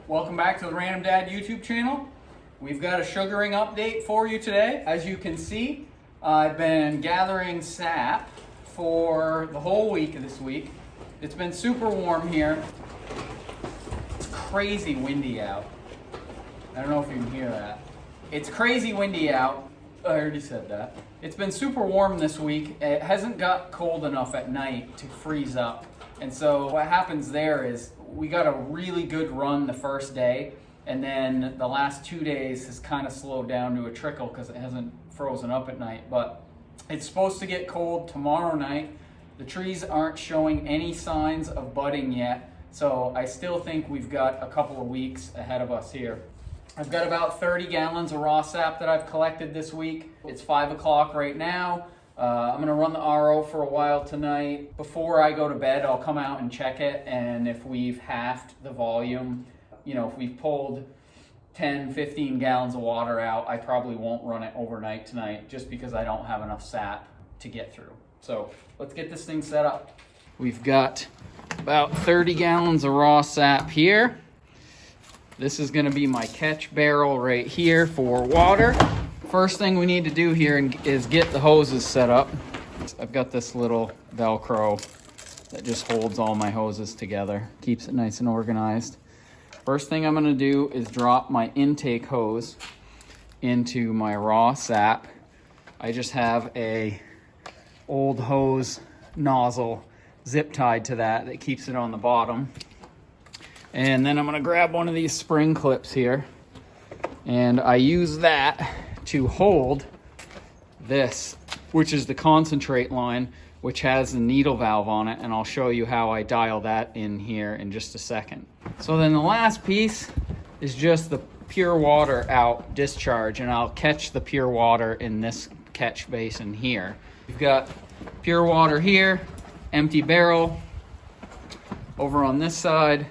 Welcome back to the Random Dad YouTube channel. We've got a sugaring update for you today. As you can see, I've been gathering sap for the whole week of this week. It's been super warm here. It's crazy windy out. I don't know if you can hear that. It's crazy windy out. I already said that. It's been super warm this week. It hasn't got cold enough at night to freeze up. And so what happens there is we got a really good run the first day, and then the last 2 days has kind of slowed down to a trickle because it hasn't frozen up at night. But it's supposed to get cold tomorrow night. The trees aren't showing any signs of budding yet, so I still think we've got a couple of weeks ahead of us here. I've got about 30 gallons of raw sap that I've collected this week. It's 5 o'clock right now. I'm gonna run the RO for a while tonight. Before I go to bed, I'll come out and check it, and if we've halved the volume, if we've pulled 10, 15 gallons of water out, I probably won't run it overnight tonight just because I don't have enough sap to get through. So let's get this thing set up. We've got about 30 gallons of raw sap here. This is gonna be my catch barrel right here for water. First thing we need to do here is get the hoses set up. I've got this little Velcro that just holds all my hoses together, keeps it nice and organized. First thing I'm gonna do is drop my intake hose into my raw sap. I just have a old hose nozzle zip tied to that keeps it on the bottom. And then I'm gonna grab one of these spring clips here, and I use that to hold this, which is the concentrate line, which has the needle valve on it, and I'll show you how I dial that in here in just a second. So then the last piece is just the pure water out discharge, and I'll catch the pure water in this catch basin here. We've got pure water here, empty barrel. Over on this side,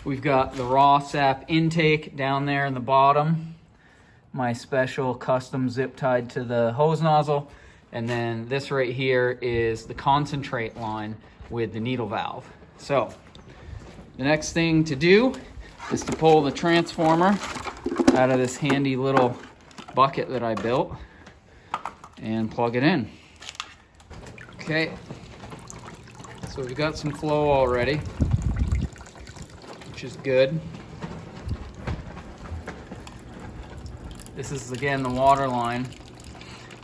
we've got the raw sap intake down there in the bottom, my special custom zip tied to the hose nozzle, and then this right here is the concentrate line with the needle valve. So the next thing to do is to pull the transformer out of this handy little bucket that I built and plug it in. Okay, so we've got some flow already, which is good. This is again the water line.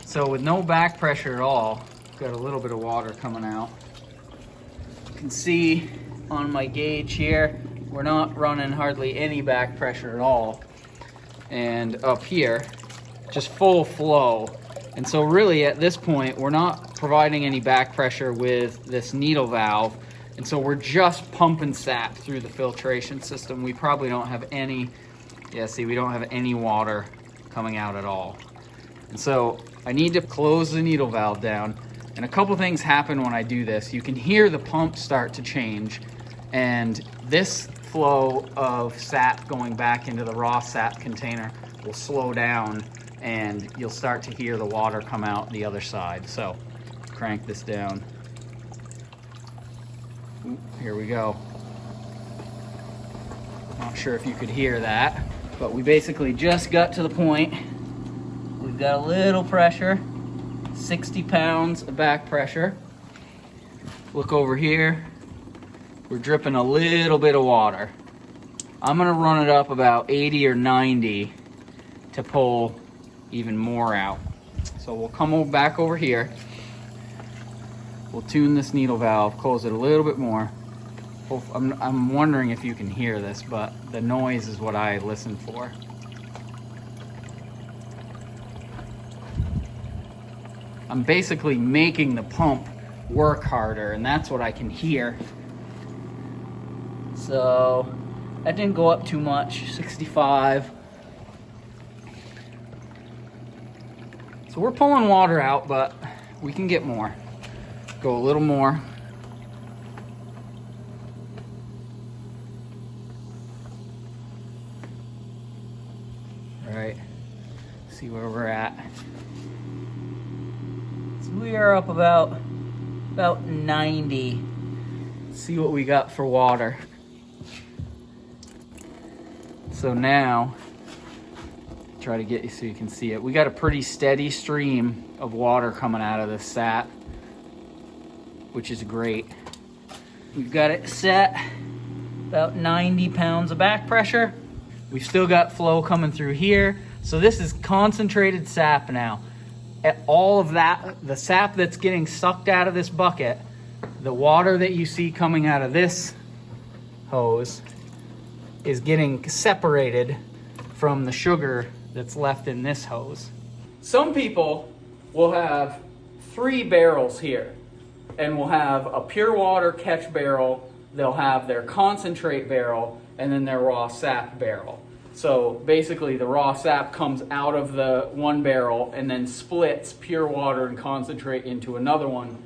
So with no back pressure at all, got a little bit of water coming out. You can see on my gauge here, we're not running hardly any back pressure at all. And up here, just full flow. And so really at this point, we're not providing any back pressure with this needle valve. And so we're just pumping sap through the filtration system. We probably don't have any, we don't have any water coming out at all. And so I need to close the needle valve down, and a couple things happen when I do this. You can hear the pump start to change, and this flow of sap going back into the raw sap container will slow down, and you'll start to hear the water come out the other side. So crank this down. Ooh, here we go. Not sure if you could hear that, but we basically just got to the point. We've got a little pressure, 60 pounds of back pressure. Look over here, we're dripping a little bit of water. I'm gonna run it up about 80 or 90 to pull even more out. So we'll come back over here. We'll tune this needle valve, close it a little bit more. I'm wondering if you can hear this, but the noise is what I listen for. I'm basically making the pump work harder, and that's what I can hear. So that didn't go up too much, 65. So we're pulling water out, but we can get more. Go a little more. All right, see where we're at. So we are up about 90. Let's see what we got for water. So now, try to get you so you can see it. We got a pretty steady stream of water coming out of this sap, which is great. We've got it set about 90 pounds of back pressure. We've still got flow coming through here. So this is concentrated sap now. At all of that, the sap that's getting sucked out of this bucket, the water that you see coming out of this hose is getting separated from the sugar that's left in this hose. Some people will have 3 barrels here, and will have a pure water catch barrel, they'll have their concentrate barrel, and then their raw sap barrel. So basically the raw sap comes out of the one barrel and then splits pure water and concentrate into another one.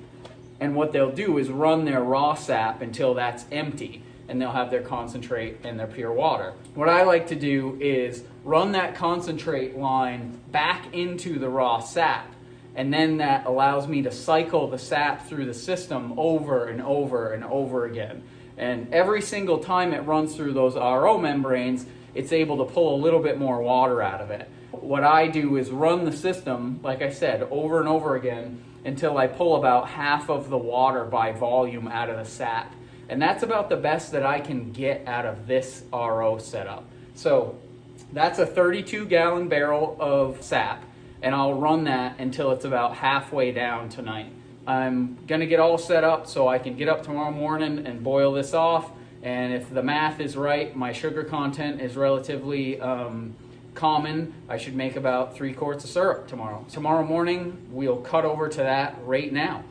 And what they'll do is run their raw sap until that's empty, and they'll have their concentrate and their pure water. What I like to do is run that concentrate line back into the raw sap, and then that allows me to cycle the sap through the system over and over and over again. And every single time it runs through those RO membranes, it's able to pull a little bit more water out of it. What I do is run the system, like I said, over and over again until I pull about half of the water by volume out of the sap. And that's about the best that I can get out of this RO setup. So that's a 32-gallon barrel of sap, and I'll run that until it's about halfway down tonight. I'm gonna get all set up so I can get up tomorrow morning and boil this off. And if the math is right, my sugar content is relatively common. I should make about 3 quarts of syrup tomorrow. Tomorrow morning, we'll cut over to that right now.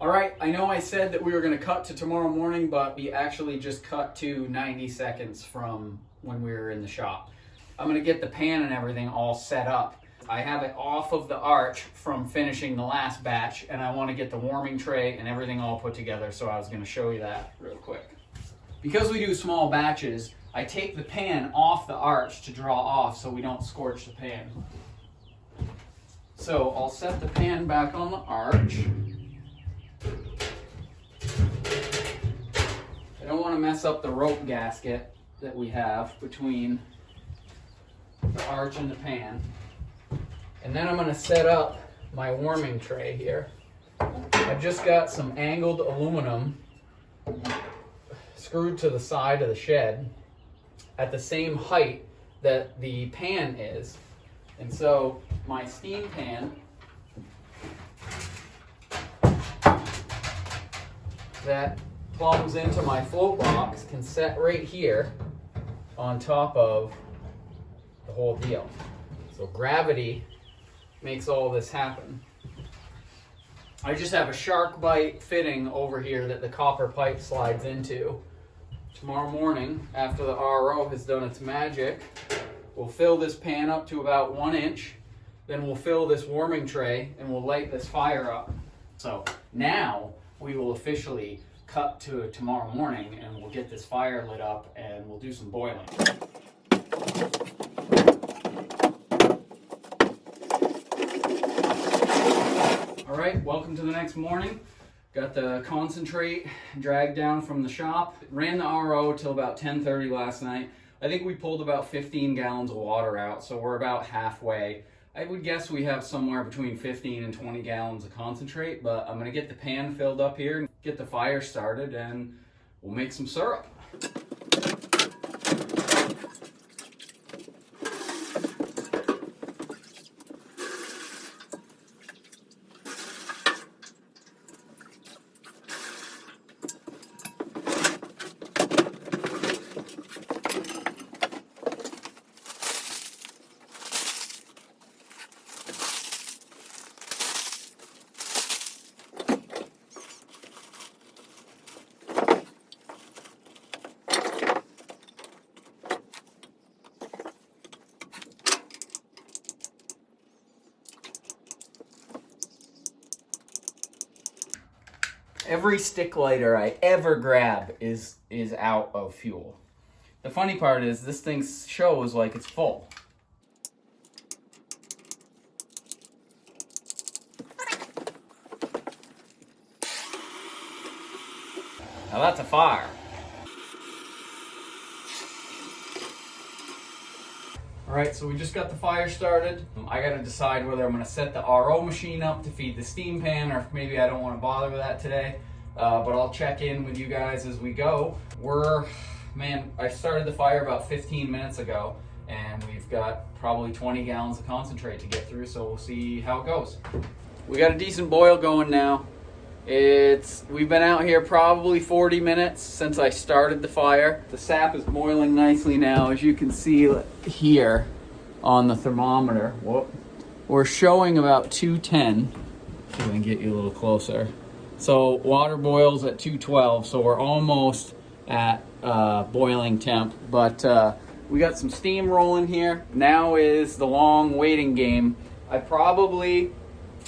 All right, I know I said that we were gonna cut to tomorrow morning, but we actually just cut to 90 seconds from when we were in the shop. I'm gonna get the pan and everything all set up. I have it off of the arch from finishing the last batch, and I wanna get the warming tray and everything all put together, so I was gonna show you that real quick. Because we do small batches, I take the pan off the arch to draw off so we don't scorch the pan. So I'll set the pan back on the arch. I don't want to mess up the rope gasket that we have between the arch and the pan. And then I'm going to set up my warming tray here. I've just got some angled aluminum screwed to the side of the shed at the same height that the pan is. And so my steam pan that plumbs into my float box can set right here on top of the whole deal. So gravity makes all this happen. I just have a shark bite fitting over here that the copper pipe slides into. Tomorrow morning, after the RO has done its magic, we'll fill this pan up to about 1 inch. Then we'll fill this warming tray and we'll light this fire up. So now we will officially cut to tomorrow morning, and we'll get this fire lit up and we'll do some boiling. All right, welcome to the next morning. Got the concentrate dragged down from the shop. Ran the RO till about 10:30 last night. I think we pulled about 15 gallons of water out, so we're about halfway. I would guess we have somewhere between 15 and 20 gallons of concentrate, but I'm gonna get the pan filled up here and get the fire started, and we'll make some syrup. Every stick lighter I ever grab is out of fuel. The funny part is this thing shows like it's full. Now that's a fire. All right, so we just got the fire started. I gotta decide whether I'm gonna set the RO machine up to feed the steam pan, or if maybe I don't wanna bother with that today. But I'll check in with you guys as we go. I started the fire about 15 minutes ago, and we've got probably 20 gallons of concentrate to get through, so we'll see how it goes. We got a decent boil going now. We've been out here probably 40 minutes since I started the fire. The sap is boiling nicely now, as you can see here on the thermometer. Whoop. We're showing about 210. See if I can get you a little closer. So water boils at 212, so we're almost at boiling temp, but we got some steam rolling here. Now is the long waiting game. I probably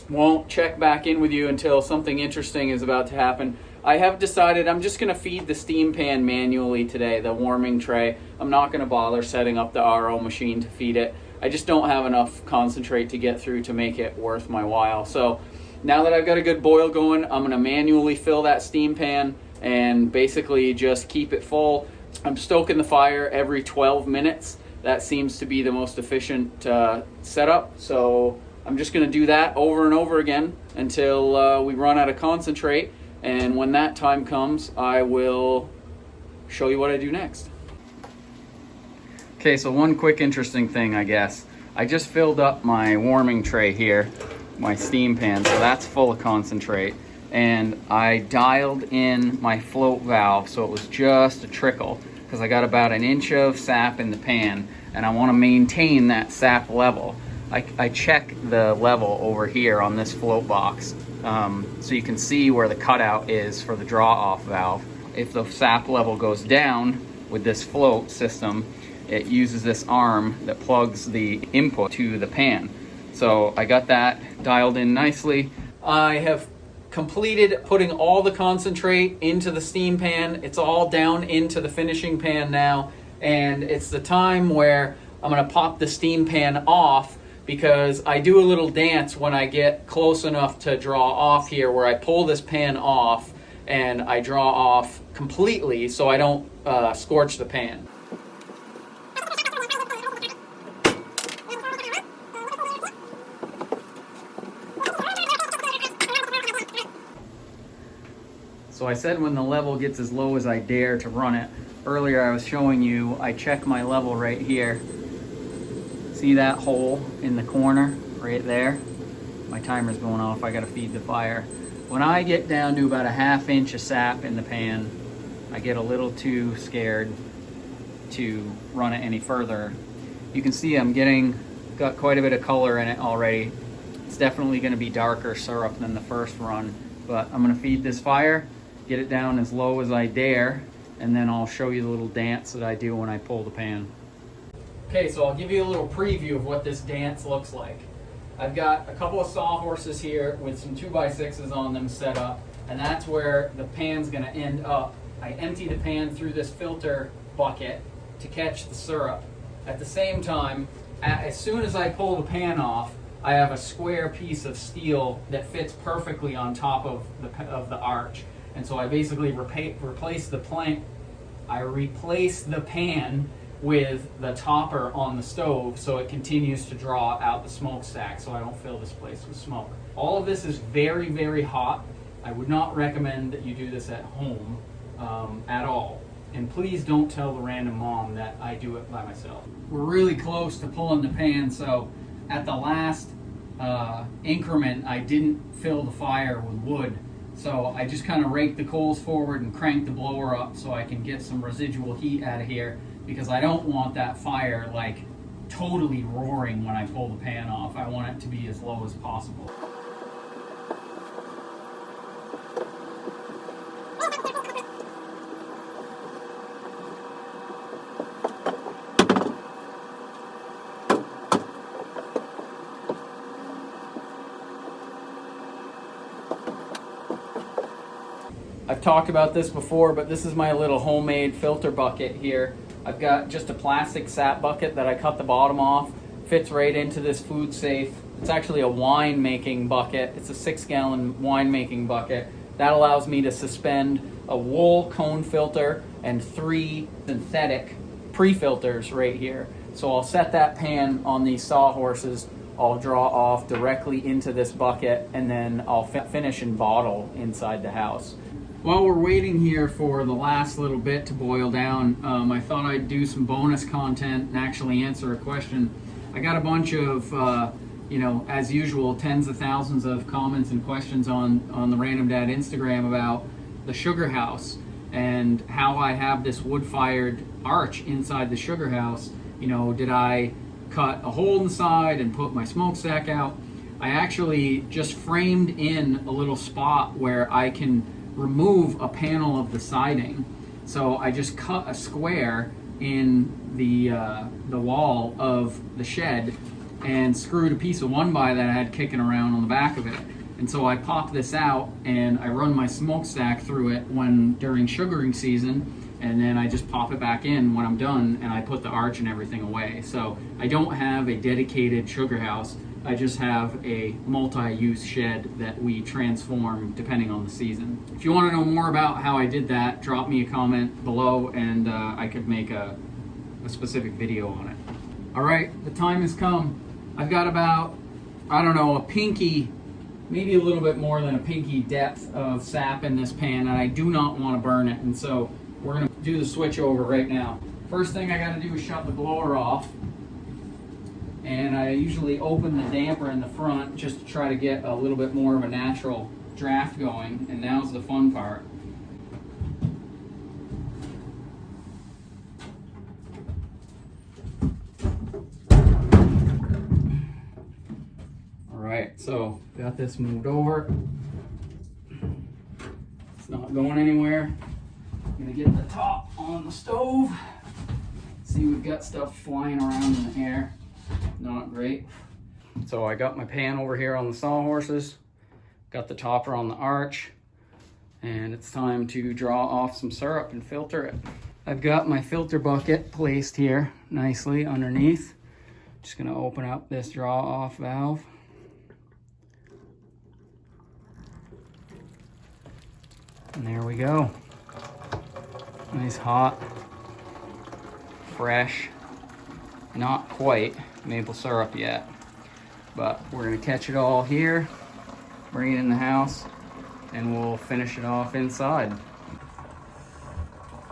won't check back in with you until something interesting is about to happen. I have decided I'm just going to feed the steam pan manually today, the warming tray. I'm not going to bother setting up the RO machine to feed it. I just don't have enough concentrate to get through to make it worth my while. So now that I've got a good boil going, I'm going to manually fill that steam pan and basically just keep it full. I'm stoking the fire every 12 minutes. That seems to be the most efficient setup. So I'm just going to do that over and over again until we run out of concentrate. And when that time comes, I will show you what I do next. Okay, so one quick interesting thing, I guess. I just filled up my warming tray here, my steam pan, so that's full of concentrate. And I dialed in my float valve so it was just a trickle, because I got about an inch of sap in the pan, and I want to maintain that sap level. I check the level over here on this float box, so you can see where the cutout is for the draw off valve. If the sap level goes down with this float system, it uses this arm that plugs the input to the pan. So I got that dialed in nicely. I have completed putting all the concentrate into the steam pan. It's all down into the finishing pan now, and it's the time where I'm going to pop the steam pan off, because I do a little dance when I get close enough to draw off here, where I pull this pan off and I draw off completely so I don't scorch the pan. So I said when the level gets as low as I dare to run it. Earlier I was showing you, I check my level right here. See that hole in the corner right there? My timer's going off, I gotta feed the fire. When I get down to about a ½ inch of sap in the pan, I get a little too scared to run it any further. You can see got quite a bit of color in it already. It's definitely gonna be darker syrup than the first run, but I'm gonna feed this fire, get it down as low as I dare, and then I'll show you the little dance that I do when I pull the pan. Okay, so I'll give you a little preview of what this dance looks like. I've got a couple of sawhorses here with some 2x6s on them set up, and that's where the pan's gonna end up. I empty the pan through this filter bucket to catch the syrup. At the same time, as soon as I pull the pan off, I have a square piece of steel that fits perfectly on top of the arch. And so I basically replace the pan with the topper on the stove, so it continues to draw out the smokestack so I don't fill this place with smoke. All of this is very, very hot. I would not recommend that you do this at home at all. And please don't tell the random mom that I do it by myself. We're really close to pulling the pan, so at the last increment I didn't fill the fire with wood. So I just kind of rake the coals forward and crank the blower up so I can get some residual heat out of here, because I don't want that fire like totally roaring when I pull the pan off. I want it to be as low as possible. I've talked about this before, but this is my little homemade filter bucket here. I've got just a plastic sap bucket that I cut the bottom off, fits right into this food safe. It's actually a wine making bucket. It's a 6-gallon wine making bucket. That allows me to suspend a wool cone filter and 3 synthetic pre-filters right here. So I'll set that pan on these sawhorses. I'll draw off directly into this bucket, and then I'll finish and bottle inside the house. While we're waiting here for the last little bit to boil down, I thought I'd do some bonus content and actually answer a question. I got a bunch of, as usual, tens of thousands of comments and questions on the Random Dad Instagram about the sugar house and how I have this wood-fired arch inside the sugar house. Did I cut a hole in the side and put my smokestack out? I actually just framed in a little spot where I can remove a panel of the siding. So I just cut a square in the wall of the shed and screwed a piece of 1x that I had kicking around on the back of it. And so I pop this out and I run my smokestack through it during sugaring season, and then I just pop it back in when I'm done, and I put the arch and everything away. So I don't have a dedicated sugar house. I just have a multi-use shed that we transform depending on the season. If you want to know more about how I did that, drop me a comment below, and I could make a specific video on it. All right, the time has come. I've got about, a pinky, maybe a little bit more than a pinky depth of sap in this pan, and I do not want to burn it. And so we're going to do the switch over right now. First thing I got to do is shut the blower off. And I usually open the damper in the front just to try to get a little bit more of a natural draft going. And now's the fun part. All right, so got this moved over. It's not going anywhere. I'm gonna get the top on the stove. See, we've got stuff flying around in the air. Not great. So I got my pan over here on the sawhorses, got the topper on the arch, and it's time to draw off some syrup and filter it. I've got my filter bucket placed here nicely underneath. Just gonna open up this draw off valve. And there we go. Nice hot, fresh, not quite maple syrup yet, but we're gonna catch it all here, bring it in the house, and we'll finish it off inside.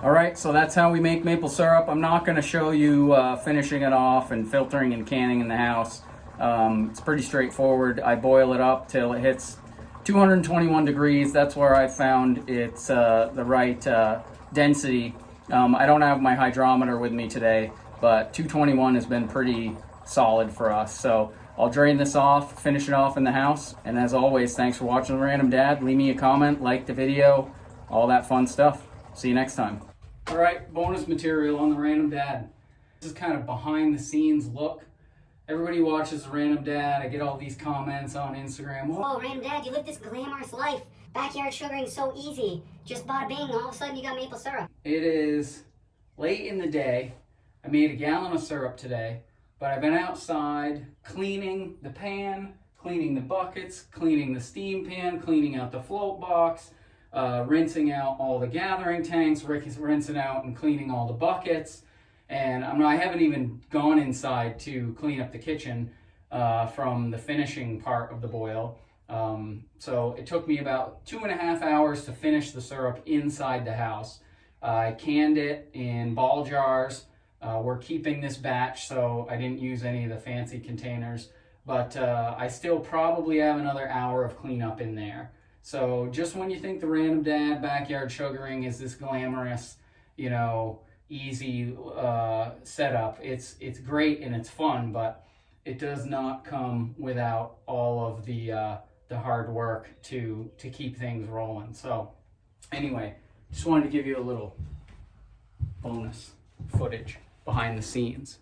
All right, so that's how we make maple syrup. I'm not gonna show you finishing it off and filtering and canning in the house. It's pretty straightforward. I boil it up till it hits 221 degrees. That's where I found it's the right density. I don't have my hydrometer with me today, but 221 has been pretty solid for us. So I'll drain this off, finish it off in the house. And as always, thanks for watching The Random Dad. Leave me a comment, like the video, all that fun stuff. See you next time. All right, bonus material on The Random Dad. This is kind of behind the scenes look. Everybody watches The Random Dad. I get all these comments on Instagram. Oh, Random Dad, you live this glamorous life. Backyard sugaring so easy. Just bada bing, all of a sudden you got maple syrup. It is late in the day. I made a gallon of syrup today, but I've been outside cleaning the pan, cleaning the buckets, cleaning the steam pan, cleaning out the float box, rinsing out all the gathering tanks, rinsing out and cleaning all the buckets. And I haven't even gone inside to clean up the kitchen from the finishing part of the boil. So it took me about 2.5 hours to finish the syrup inside the house. I canned it in ball jars. We're keeping this batch, so I didn't use any of the fancy containers, but I still probably have another hour of cleanup in there. So just when you think The Random Dad backyard sugaring is this glamorous, easy setup, it's great and it's fun, but it does not come without all of the hard work to keep things rolling. So anyway, just wanted to give you a little bonus footage behind the scenes.